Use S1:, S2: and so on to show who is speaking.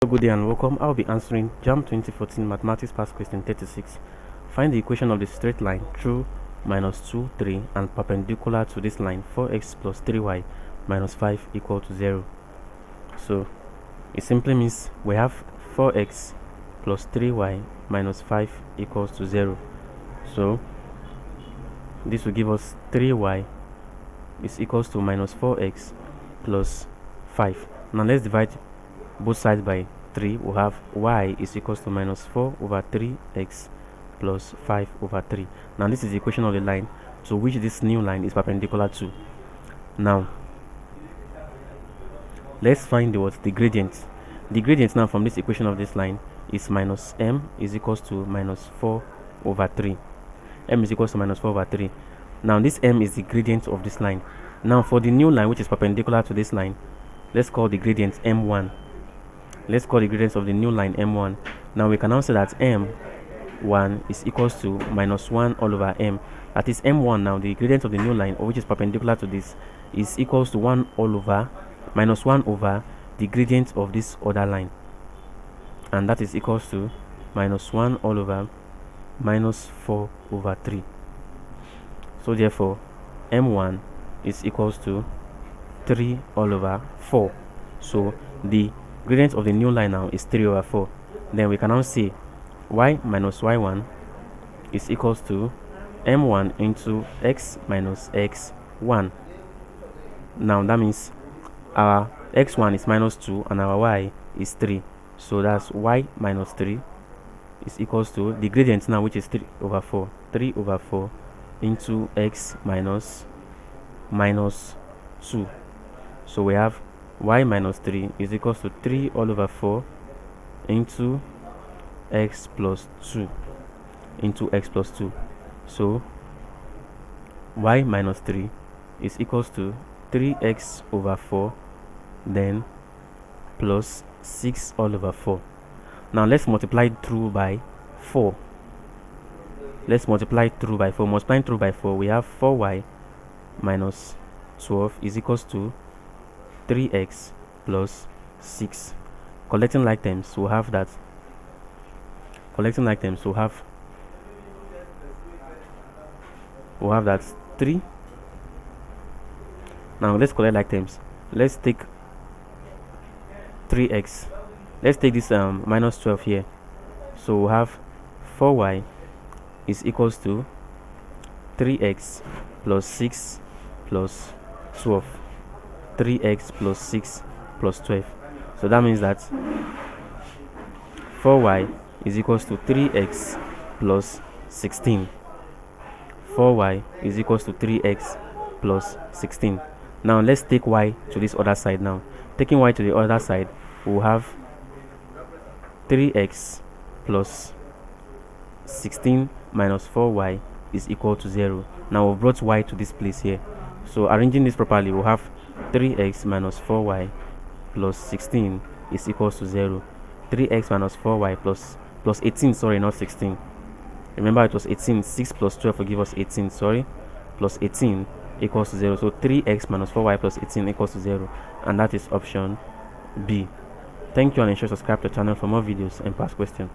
S1: Good day and welcome. I'll be answering JAMB 2014 Mathematics Past Question 36. Find the equation of the straight line through minus 2, 3 and perpendicular to this line 4x plus 3y minus 5 equal to 0. So it simply means we have 4x plus 3y minus 5 equals to 0. So this will give us 3y is equals to minus 4x plus 5. Now let's divide both sides by 3. We'll have y is equals to minus 4 over 3x plus 5 over 3. Now this is the equation of the line to which this new line is perpendicular to. Now let's find the gradient. The gradient now from this equation of this line is minus m is equals to minus 4 over 3. M is equals to minus 4 over 3. Now this m is the gradient of this line. Now for the new line which is perpendicular to this line, let's call the gradient m1. Let's call the gradient of the new line m1. Now we can now say that m1 is equals to minus 1 all over m. That is m1 now, the gradient of the new line, which is perpendicular to this, is equals to 1 all over minus 1 over the gradient of this other line. And that is equals to minus 1 all over minus 4 over 3. So therefore, m1 is equals to 3 all over 4. So the gradient of the new line now is 3 over 4. Then we can now say y minus y1 is equals to m1 into x minus x1. Now that means our x1 is minus 2 and our y is 3. So that's y minus 3 is equals to the gradient now, which is 3 over 4. 3 over 4 into x minus 2. So we have y minus 3 is equals to 3 all over 4 into x plus 2 into x plus 2. So y minus 3 is equals to 3x over 4 then plus 6 all over 4. Now let's multiply through by 4. Let's multiply through by 4. Multiplying through by 4, we have 4y minus 12 is equals to 3x plus 6. Collecting like terms, we'll have that. Collecting like terms, we'll have that 3. Now let's collect like terms. Let's take 3x. Let's take this minus 12 here. So we'll have 4y is equals to 3x plus 6 plus 12. 3x plus 6 plus 12. So that means that 4y is equals to 3x plus 16. 4y is equals to 3x plus 16. Now let's take y to this other side now. Taking y to the other side, we'll have 3x plus 16 minus 4y is equal to 0. Now we've brought y to this place here. So arranging this properly, we'll have 3x minus 4y plus 16 is equals to 0. 3x minus 4y plus 18, sorry, not 16. Remember it was 18. 6 plus 12 will give us 18, sorry. Plus 18 equals to 0. So 3x minus 4y plus 18 equals to 0. And that is option B. Thank you and ensure to subscribe to the channel for more videos and past questions.